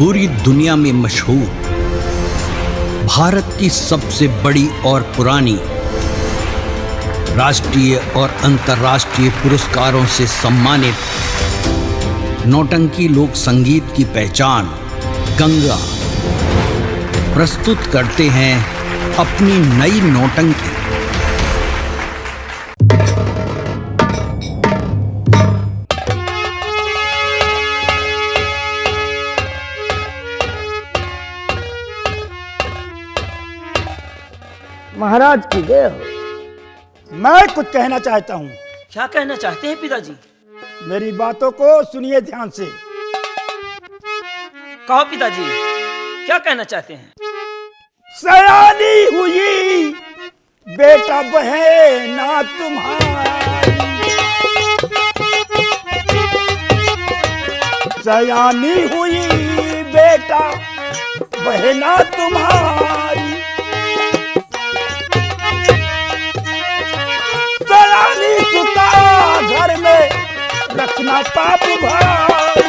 पूरी दुनिया में मशहूर, भारत की सबसे बड़ी और पुरानी, राष्ट्रीय और अंतर्राष्ट्रीय पुरस्कारों से सम्मानित नौटंकी लोक संगीत की पहचान गंगा प्रस्तुत करते हैं अपनी नई नौटंकी। महाराज की जय हो। मैं कुछ कहना चाहता हूँ। क्या कहना चाहते हैं पिताजी? मेरी बातों को सुनिए ध्यान से। कहो पिताजी, क्या कहना चाहते हैं? सयानी हुई बेटा बहना तुम्हारी, सयानी हुई बेटा बहना तुम्हारी, सयानी सुता घर में रखना पाप भाई।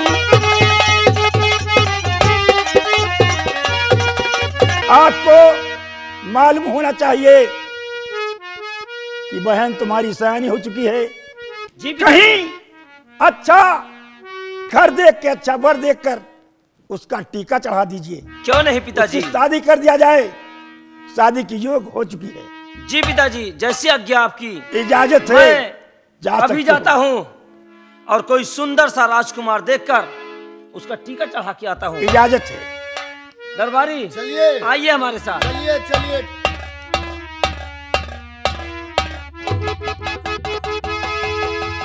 आपको मालूम होना चाहिए कि बहन तुम्हारी सयानी हो चुकी है। जी कहीं अच्छा घर देख के, अच्छा वर देखकर उसका टीका चढ़ा दीजिए। क्यों नहीं पिताजी? उसकी शादी कर दिया जाए। शादी की योग हो चुकी है। जी पिताजी, जैसी आज्ञा आपकी। इजाजत है, मैं अभी जाता हूँ और कोई सुंदर सा राजकुमार देखकर उसका टीका चढ़ा के आता हूँ। इजाजत है। दरबारी चलिए, आइए हमारे साथ। चलिए चलिए।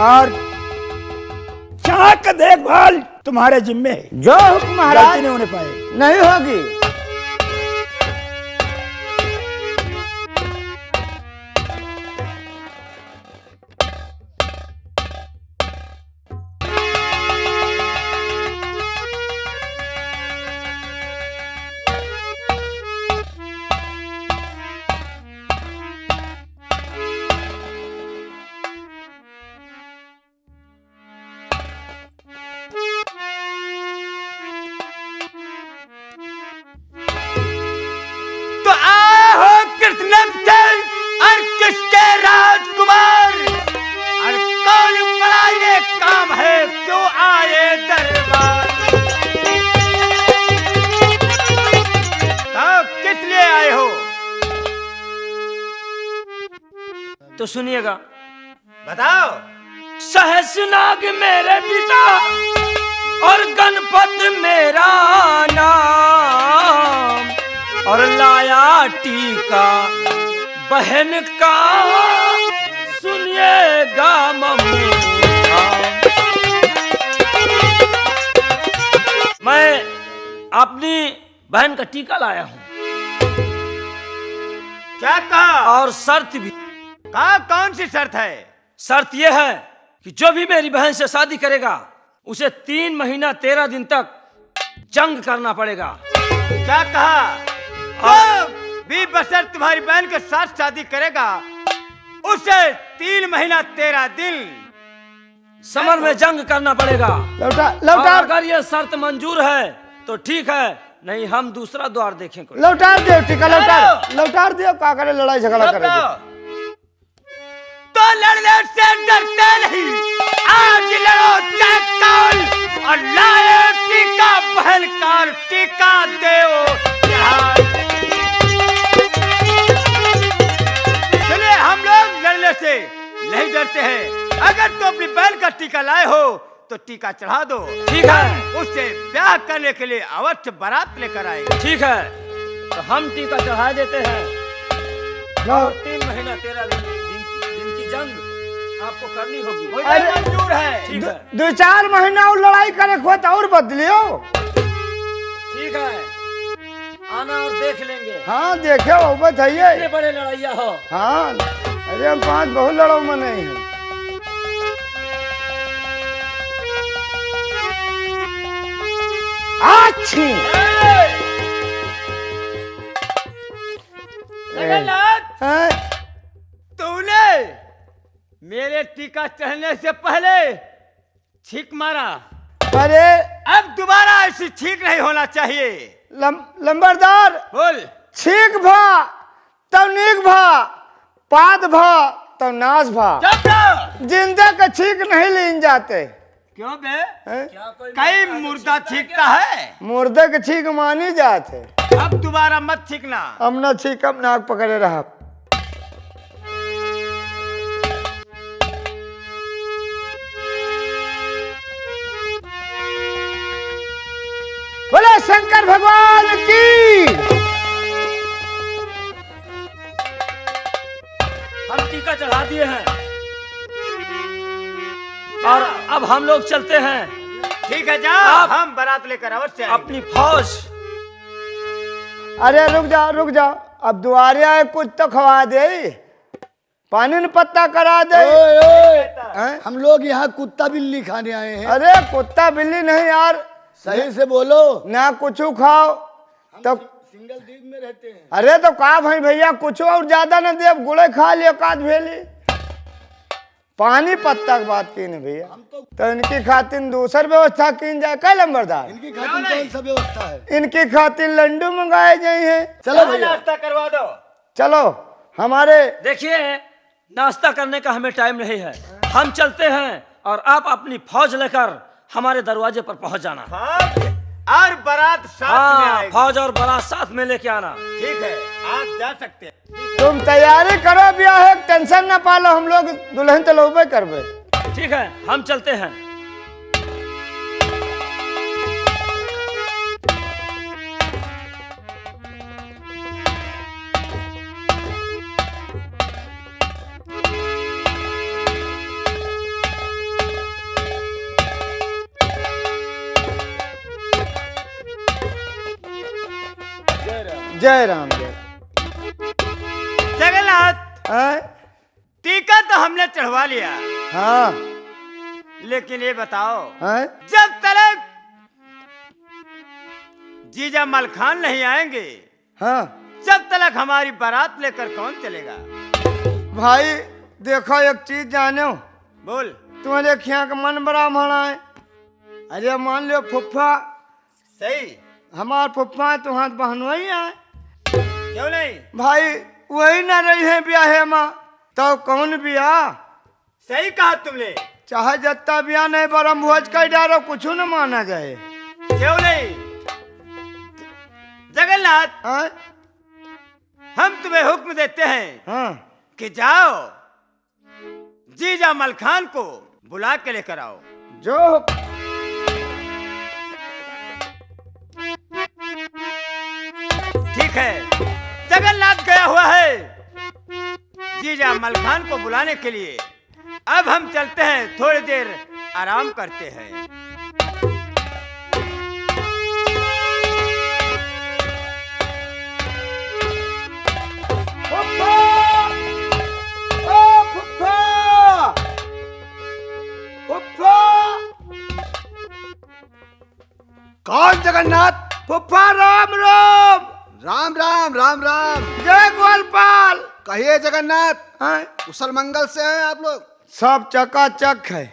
और चाक देखभाल तुम्हारे जिम्मे है। जो हुक्म महाराज। गलती नहीं होने पाए। नहीं होगी। तो आए हो कृतनंदन और किसके राजकुमार, और कौन बड़ा ये काम है, क्यों आए दरबार? तो किस लिए आए हो? तो सुनिएगा। बताओ। सहस्रनाग मेरे पिता और गणपत मेरा नाम, और लाया टीका बहन का, सुनिएगा मम्मी। मैं अपनी बहन का टीका लाया हूँ। क्या कहा? और शर्त भी। कहा, कौन सी शर्त है? शर्त यह है कि जो भी मेरी बहन से शादी करेगा उसे 3 महीना 13 दिन तक जंग करना पड़ेगा। क्या कहा? जो भी बशर तुम्हारी बहन के साथ शादी करेगा उसे 3 महीना 13 दिन समर में जंग करना पड़ेगा। लौटा और लौटा अगर ये शर्त मंजूर है तो ठीक है, नहीं हम दूसरा द्वार देखें कोई। लौटा दे टीका, लौटा दे। का करे लड़ाई झगड़ा करेंगे? तो लड़ने से डरते नहीं, आज लड़ो चक्कर और लाए टीका बहन का, टीका देओ चढ़ाई। चलिए, हम लोग लड़ने से नहीं डरते हैं। अगर तो अपनी बहन का टीका लाए हो तो टीका चढ़ा दो। ठीक है। उससे ब्याह करने के लिए अवश्य बारात लेकर आएंगे। ठीक है, तो हम टीका चढ़ा देते हैं। और 3 महीना 13 दिन की जंग आपको करनी होगी। मुझे मंजूर है। ठीक है, 2-4 महीना और लड़ाई करे खो तो और बदलियो। ठीक है, आना और देख लेंगे। हाँ देखे हो बताइए। कितने बड़े लड़ाइया हो। हाँ अरे हम 5 बहुत लड़ाऊ में नहीं है। अच्छी जगन्नाथ, तूने मेरे टीका चढ़ने से पहले छींक मारा। अरे अब दोबारा ऐसी ठीक नहीं होना चाहिए। लंबरदार, बोल। छीक भा तब नीक भा, पाद भा तब नाश भा। चुप रहो। जिंदा का छीक नहीं लीन जाते। क्यों बे? हैं? कई मुर्दा छीकता है, मुर्दे के छीक मानी जाते। अब दोबारा मत छीकना। हम न छीक अब नाक पकड़े रहा। बोले शंकर भगवान की। हम टीका चढ़ा दिए हैं और अब हम लोग चलते हैं। ठीक है, जाओ। हम बारात लेकर अवश्य आएंगे। अपनी फौज। अरे रुक जाओ, अब दुआरे आए कुछ तो खवा दे, पानी न पत्ता करा दे। हैं? हम लोग यहाँ कुत्ता बिल्ली खाने आए हैं। अरे कुत्ता बिल्ली नहीं यार, सही से बोलो। ना कुछ खाओ तो सिंगल द्वीप में रहते हैं। अरे तो का भाई भैया कुछ और ज्यादा न दे, गुड़े खा लियो काद भेली। पानी पत्ता की बात की नहीं भैया, तो इनकी खातिर दूसर व्यवस्था की जाए। क्या लंबरदार, इनकी खातिर कौन सा व्यवस्था है? इनकी खातिर लड्डू मंगाए जाए हैं। चलो भैया, नाश्ता करवा दो। चलो हमारे। देखिए, नाश्ता करने का हमें टाइम नहीं है, हम चलते हैं और आप अपनी फौज लेकर हमारे दरवाजे पर पहुंच जाना। और बारात साथ में हाँ, आएगी। फौज और बारात साथ में लेके आना। ठीक है, आप जा सकते हैं। तुम तैयारी करो ब्याह, टेंशन ना पालो, हम लोग दुल्हन तो लोबे करबे। ठीक है, हम चलते हैं। जय राम जय। जगन्नाथ, हैं? टीका तो हमने चढ़वा लिया, हाँ लेकिन ये बताओ, हैं? जब तक जीजा मलखान नहीं आएंगे, हाँ जब तक हमारी बारात लेकर कौन चलेगा? भाई देखो एक चीज जानो, बोल। तुम्हारे खिया का मन बड़ा माना है। अरे मान लो फुफ्फा, सही। हमार फुफ्फा तुम्हार बहनोई है। क्यों नहीं? भाई वही ना रही है ब्याह माँ, तो कौन ब्याह? सही कहा तुमने। चाहे जत्ता ब्याह नहीं बरम भोज कर डालो, कुछ न माना जाए। क्यों नहीं? जगन्नाथ, हैं? हम तुम्हें हुक्म देते हैं हाँ कि जाओ जीजा मलखान को बुला के लेकर आओ। जो ठीक है, जगन्नाथ गया हुआ है जीजा मलखान को बुलाने के लिए। अब हम चलते हैं, थोड़ी देर आराम करते हैं। फुफ्फा! ओ फुफ्फा! फुफ्फा! कौन जगन्नाथ? फुफ्फा राम राम। राम राम राम राम। जय गोपाल। कहिए जगन्नाथ, हैं? कुशल मंगल से हैं आप लोग? सब चकाचक है।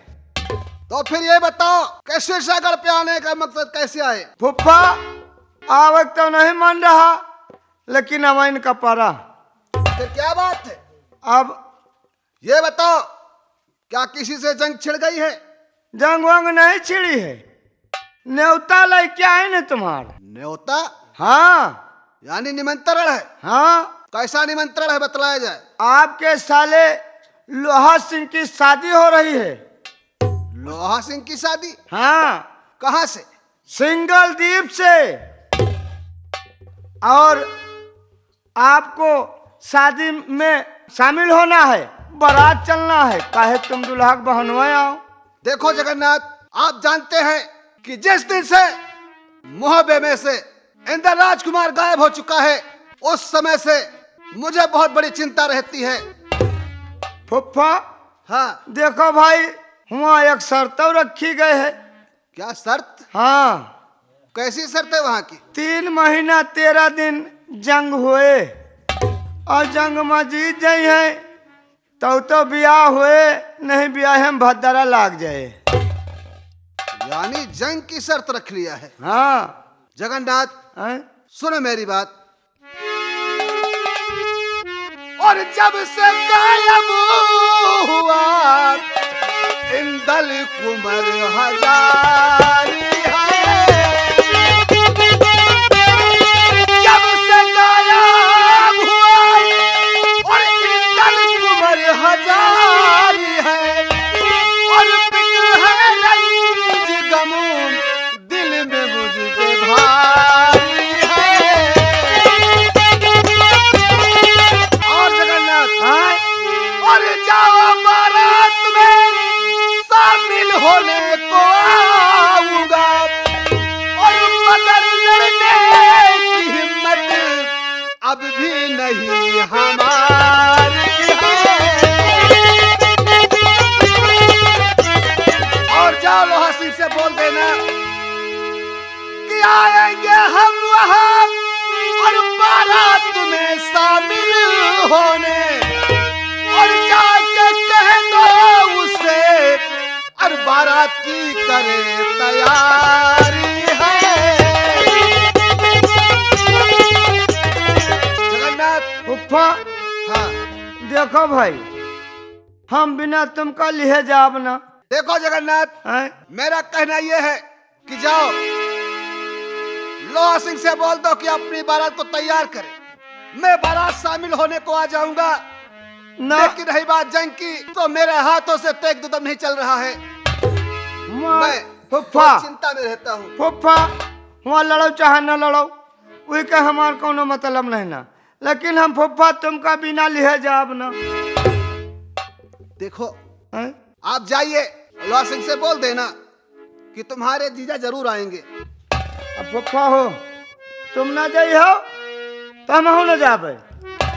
तो फिर ये बताओ, कैसे सागर पे आने का मकसद कैसे आए? फुफ्फा आवक तो नहीं मान रहा, लेकिन अब इनका परा। फिर क्या बात है? अब ये बताओ, क्या किसी से जंग छिड़ गई है? जंग वंग नहीं छिड़ी है, न्योता ले क्या है ना तुम्हारा? न्योता? हाँ यानी निमंत्रण है? हाँ, कैसा निमंत्रण है, बतलाया जाए। आपके साले लोहा सिंह की शादी हो रही है। लोहा सिंह की शादी? हाँ, कहाँ से? सिंगल द्वीप से। और आपको शादी में शामिल होना है, बारात चलना है। काहे तुम दुल्हा के बहनों आओ। देखो जगन्नाथ, आप जानते हैं कि जिस दिन से मुहब्बे में से इंद्र राजकुमार गायब हो चुका है, उस समय से मुझे बहुत बड़ी चिंता रहती है। फुफ्फा हाँ, देखो भाई, वहाँ एक शर्त रखी गई है। क्या शर्त? हाँ, कैसी शर्त है वहाँ की? 3 महीना 13 दिन जंग हुए, और जंग में जीत जाई है तो ब्याह हुए, नहीं ब्याह में भद्दरा लाग जाए। यानी जंग की शर्त रख लिया है। हाँ। जगन्नाथ हैं? सुनो मेरी बात। और जब से गायब हुआ इंदल कुंवर हजारी है, जब से गायब हुआ और इंदल कुंवर हजारी है, और फिक्र है रंज गमूम दिल में मुझ पे भारी है। और जगन्नाथ और जाओ बारात में शामिल होने को आऊंगा, और मगर लड़ने की हिम्मत अब भी नहीं हमारी है। और जाओ लोहा सिंह से बोल देना कि आएंगे हम वहां और बारात में शामिल होने, और जाके कह दो उसे और बारात की करे तैयारी है। जगन्नाथ फुफ्फा हाँ देखो भाई, हम बिना तुमका लिए जाब ना। देखो जगन्नाथ, हैं? मेरा कहना यह है कि जाओ लोहा सिंह से बोल दो कि अपनी बारात को तैयार करे, मैं बारात शामिल होने को आ जाऊंगा। ना लेकिन रही बात जंग की, तो मेरे हाथों से तो एक दम नहीं चल रहा है। मैं फुफ्फा बहुत चिंता में रहता हूँ। फुफ्फा वहाँ लड़ो चाहे न लड़ो, वही का हमार कोनो मतलब नहीं ना, लेकिन हम फुफ्फा तुमका बिना लिए जाब ना। देखो हैं? आप जाइए, लोहा सिंह से बोल देना कि तुम्हारे जीजा जरूर आएंगे। अब फुफ्फा हो तुम ना जाइ हो तो हम न जाबे,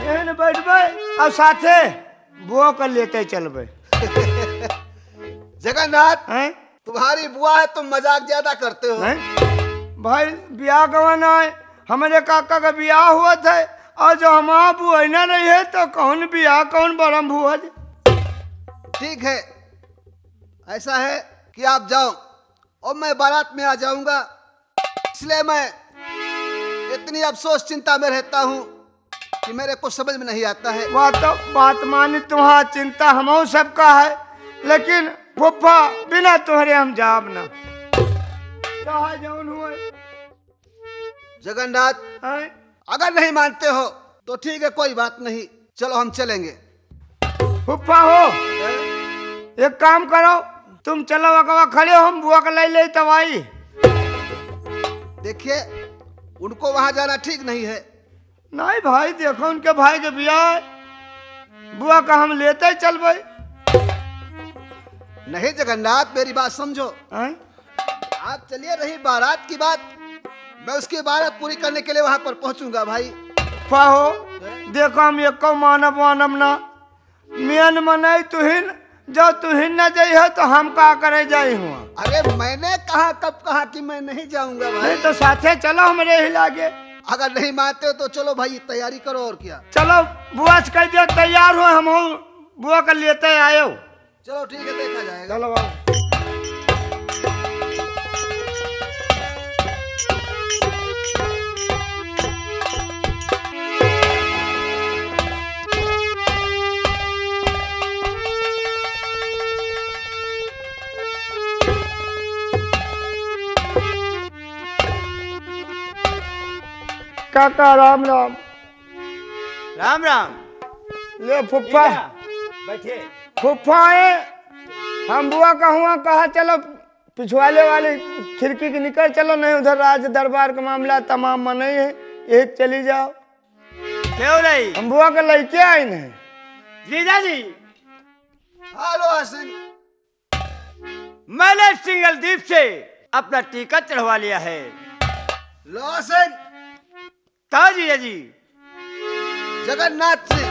यही न बैठबे और साथे बुआ कर लेते चलबे। जगन्नाथ हैं? तुम्हारी बुआ है, तुम मजाक ज्यादा करते हो। हैं? भाई ब्याह गवाना है, हमारे काका का ब्याह हुआ था, और जो हमारा बुआ ना नहीं है तो कौन ब्याह कौन बरम बुआ। ठीक है, ऐसा है कि आप जाओ और मैं बारात में आ जाऊंगा, इसलिए मैं इतनी अफसोस चिंता में रहता हूँ कि मेरे को समझ में नहीं आता है। बात मानी, तुम्हारा चिंता हम सबका है, लेकिन फुफ्फा बिना तुम्हारे हम जाब ना। चाहे जौन हुए। जगन्नाथ हैं? अगर नहीं मानते हो तो ठीक है, कोई बात नहीं, चलो हम चलेंगे। फुफ्फा हो एक काम करो, तुम चलो अगवा खड़े हो, हम बुआ का ले तवाई। देखिए उनको वहां जाना ठीक नहीं है। नहीं भाई देखो उनके भाई के ब्याह है, बुआ का हम लेते चलबे। नहीं जगन्नाथ मेरी बात समझो, हैं? आप चलिए, रही बारात की बात, मैं उसकी बारात पूरी करने के लिए वहां पर पहुंचूंगा भाई। फुफ्फा हो देखो हम एको मानब ना, मियन मनाई तुहिन, जो तुहिन न जाइ है तो हम का करे जाई हुआ। अरे मैंने कहा कब कहा कि मैं नहीं जाऊंगा भाई। नहीं तो साथे चलो हमारे ही लागे। अगर नहीं मानते हो तो चलो भाई तैयारी करो, और क्या। चलो बुआ से कह दियो तैयार हो, हम बुआ का लेते आयो। चलो ठीक है, देखा जाएगा। चलो बाबू। काका राम राम। राम राम। ले फुफ्फा बैठिए। फुफ्फा है, हम बुआ का हुआ कहा चलो पिछवाले वाले खिड़की के निकल चलो, नहीं उधर राज दरबार का मामला तमाम मना है, एक चली जाओ। क्यों नहीं? हम बुआ के लड़के आए हैं। जीजा जी हेलो हसन, मैंने सिंगल द्वीप से अपना टीका चढ़वा लिया है। लो हसन, था जीजा जी। जगन्नाथ से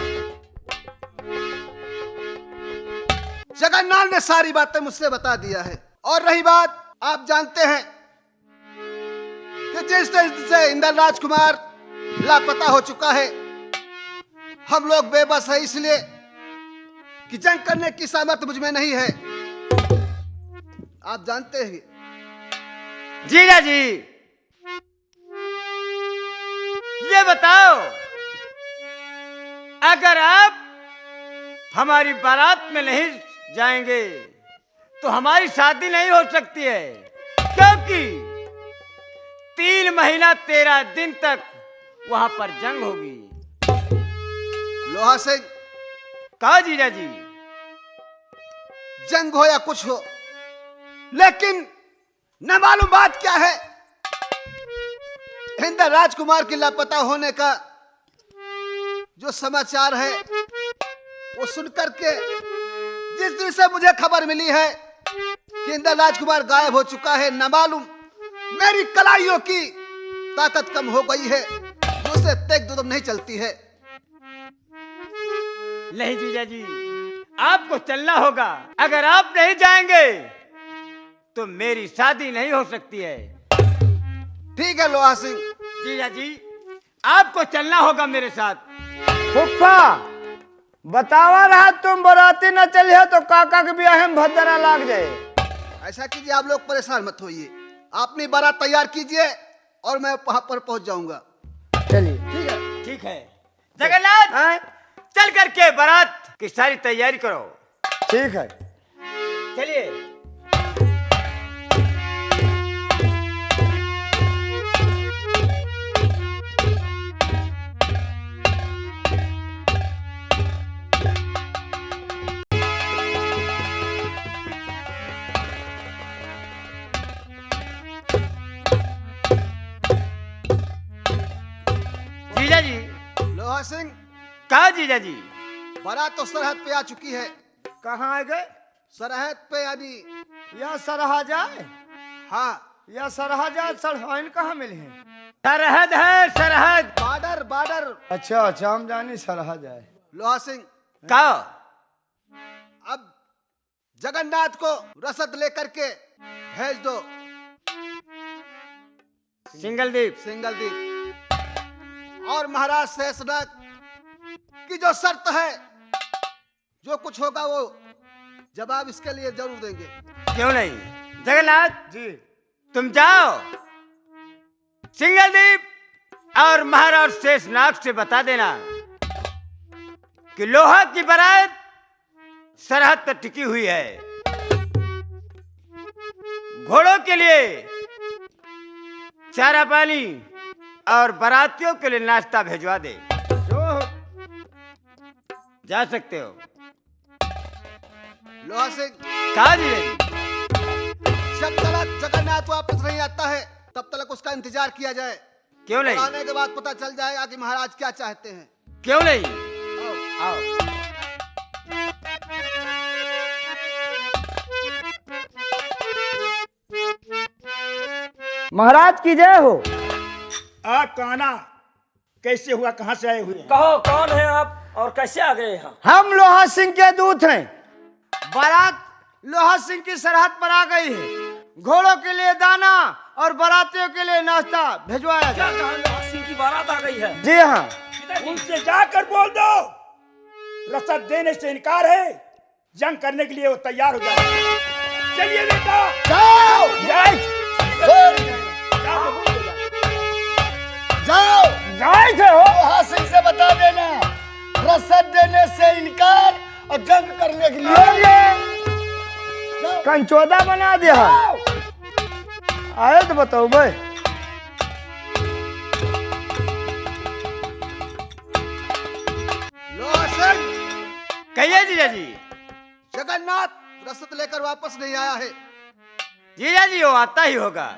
जगन्नाथ ने सारी बातें मुझसे बता दिया है। और रही बात, आप जानते हैं कि जिस दिन से इंद्र राजकुमार लापता हो चुका है, हम लोग बेबस है, इसलिए कि जंग करने की सामर्थ्य मुझ में नहीं है। आप जानते हैं जीजा जी, ये बताओ, अगर आप हमारी बारात में नहीं जाएंगे तो हमारी शादी नहीं हो सकती है, क्योंकि 3 महीना 13 दिन तक वहां पर जंग होगी। लोहा सिंह, कहा जीजा जी? जंग हो या कुछ हो, लेकिन न मालूम बात क्या है। इंद्र राजकुमार के लापता होने का जो समाचार है वो सुनकर के जिस दिन से मुझे खबर मिली है कि इंद्र राजकुमार गायब हो चुका है, न मालूम मेरी कलाइयों की ताकत कम हो गई है, मुझसे तेग दुदम नहीं चलती है। नहीं जीजा जी, आपको चलना होगा। अगर आप नहीं जाएंगे तो मेरी शादी नहीं हो सकती है। ठीक है लोहा सिंह, जीजा जी, आपको चलना होगा मेरे साथ। फुफ्फा बतावा रहा, तुम बराती न चलिए तो काका के ब्याह में भद्दरा लाग जाए। ऐसा कीजिए, आप लोग परेशान मत होइए, अपनी बारात तैयार कीजिए और मैं वहां पर पहुंच जाऊंगा। चलिए। ठीक है। ठीक है जगन्नाथ, हैं? चल करके बारात की सारी तैयारी करो। ठीक है। चलिए। जीजा जी। लोहा सिंह, कहा जीजा जी? बारात तो सरहद पे आ चुकी है। कहाँ आ गए? सरहद पे यानी या सरहा जाए? हाँ, या सरहा जाए, सरहाइन कहाँ मिले हैं? सरहद है, सरहद। Border border. अच्छा अच्छा, हम जानी सरहा जाए। लोहा सिंह, कहा? अब जगन्नाथ को रसद लेकर के भेज दो सिंगलदीप। सिंगलदीप। और महाराज शेषनाग की जो शर्त है, जो कुछ होगा वो जवाब इसके लिए जरूर देंगे। क्यों नहीं? जगन्नाथ जी। तुम जाओ, सिंगलदीप और महाराज शेषनाग से बता देना कि लोहा की बारात सरहद पर टिकी हुई है। घोड़ों के लिए चारा पानी और बारातियों के लिए नाश्ता भिजवा दे। जा सकते हो। लोहा सिंह, कहा जी? जब तक जगन्नाथ वापस नहीं आता है तब तक उसका इंतजार किया जाए। क्यों नहीं? आने के बाद पता चल जाएगा कि महाराज क्या चाहते हैं। क्यों नहीं? आओ। आओ। महाराज की जय हो। काना कैसे हुआ, कहाँ से आए हुए हैं? कहो कौन है आप और कैसे आ गए यहाँ? हम लोहा सिंह के दूत हैं। बारात लोहा सिंह की सरहद पर आ गई है। घोड़ों के लिए दाना और बारातियों के लिए नाश्ता भिजवाया क्या जाए। कहा, लोहा सिंह की बारात आ गई है? जी हाँ। उनसे जाकर बोल दो रसद देने से इनकार है, जंग करने के लिए वो तैयार हो जाए। चलिए बेटा, जाओ जाए जाओ जाए थे हो। लोहा सिंह से बता देना रसद देने से इनकार और जंग करने के लिए कंचोदा बना दिया। आए तो बताओ भाई। लोहा सिंह, कहिए जीजा जी। जगन्नाथ रसद लेकर वापस नहीं आया है। जीजा जी वो आता ही होगा।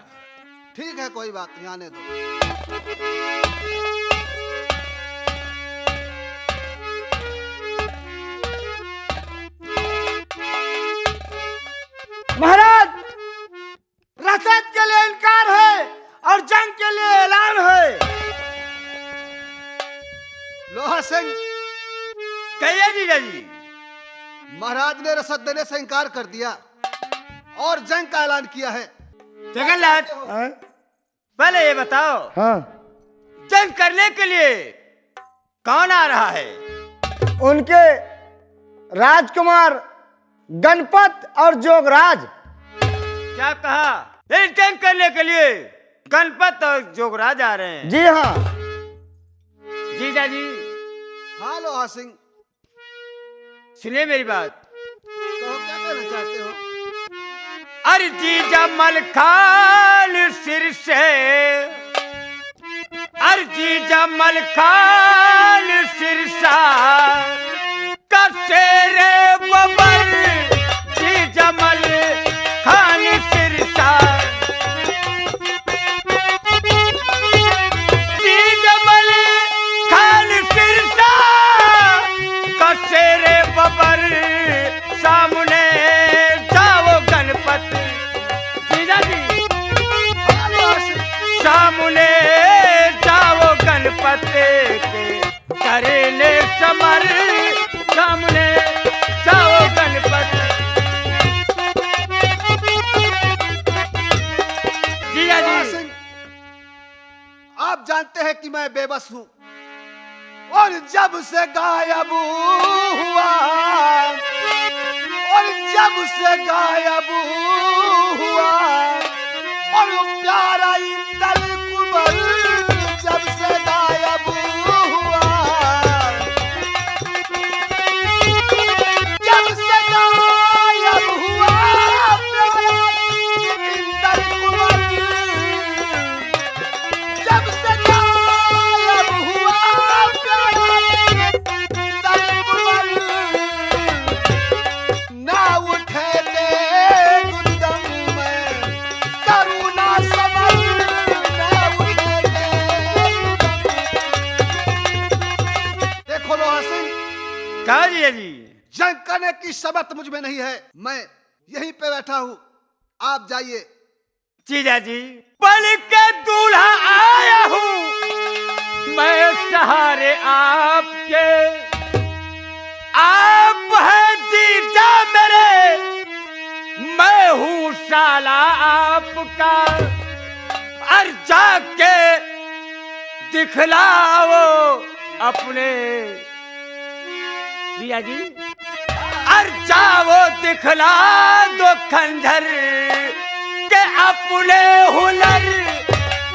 ठीक है, कोई बात नहीं, आने दो। महाराज रसद के लिए इनकार है और जंग के लिए ऐलान है। लोहा सिंह, कहिए जीजा जी। महाराज ने रसद देने से इनकार कर दिया और जंग का ऐलान किया है। जगन्नाथ पहले ये बताओ, हाँ। जंग करने के लिए कौन आ रहा है? उनके राजकुमार गणपत और जोगराज। क्या कहा? इस जंग करने के लिए गणपत और जोगराज आ रहे हैं। जी हाँ। जीजा जी हाँ लोहा सिंह, सुनिए मेरी बात। कहो क्या कहना चाहते हो? अरे जीजा मलखान सिर से, अरे जीजा मलखान सिरसा कसेरे बबर, जीजा मलखान सिरसा, जीजा मलखान सिरसा कसेरे बबर, सामने जाओ गणपत। जीजा जी हाँ लोहा सिंह, सामने जाओ गणपत के करेले समर, सामने जाओ गणपत। जीजा लोहा जी सिंह, आप जानते हैं कि मैं बेबस हूँ और जब से गायब हुआ, और जब से गायब हुआ, और वो प्यारा इंदल कुबल जब से गायब हुआ, जब से गायब हुआ प्यारा इंदल कुबल, जब से गायब हुआ प्यारा इंदल कुबल, ना उठे ले गुदम में करुणा समर, ना उठे ले गुदम। देखो लोहा सिंह, कहा जीजा जी। जंग करने की समर्थ मुझ में नहीं है, मैं यहीं पे बैठा हूँ, आप जाइए। जीजा जी पल के दूल्हा आया हूँ मैं सहारे आपके, आप है जीजा मेरे, मैं हूँ साला आपका, और जाके दिखलाओ अपने जीजा जी, और जाओ दिखला दो खंजर के अपने हुनर,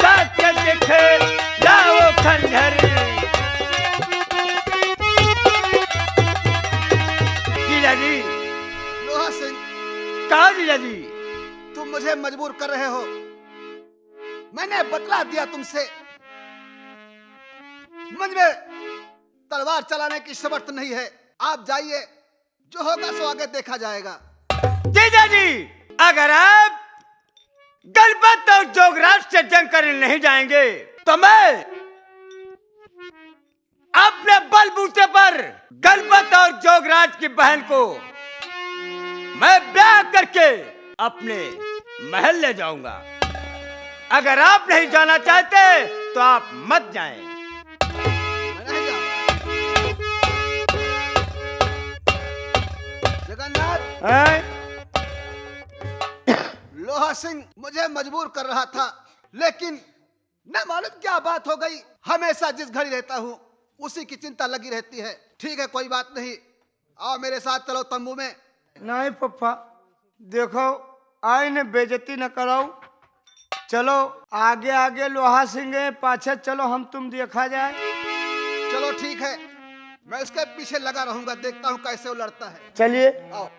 जाके दिखलाओ खंजर। जीजा जी लोहा सिंह, कहा जीजा जी। तुम मुझे मजबूर कर रहे हो, मैंने बतला दिया तुमसे, मुझ में तलवार चलाने की समर्थ नहीं है, आप जाइए, जो होगा सो आगे देखा जाएगा। जीजा जी अगर आप गणपत और जोगराज से जंग करने नहीं जाएंगे तो मैं अपने बलबूते पर गणपत और जोगराज की बहन को मैं ब्याह करके अपने महल ले जाऊंगा। अगर आप नहीं जाना चाहते तो आप मत जाएं। मैं नहीं जाऊंगा। जगन्नाथ, हैं? लोहा सिंह मुझे मजबूर कर रहा था, लेकिन न मालूम क्या बात हो गई, हमेशा जिस घड़ी रहता हूँ उसी की चिंता लगी रहती है। ठीक है, कोई बात नहीं, आओ मेरे साथ चलो तंबू में। नहीं पप्पा, देखो आई ने बेइज्जती न कराओ, चलो आगे आगे लोहा सिंह है, पाछे चलो हम तुम देखा जाए। चलो ठीक है, मैं उसके पीछे लगा रहूंगा, देखता हूँ कैसे वो लड़ता है। चलिए। आओ।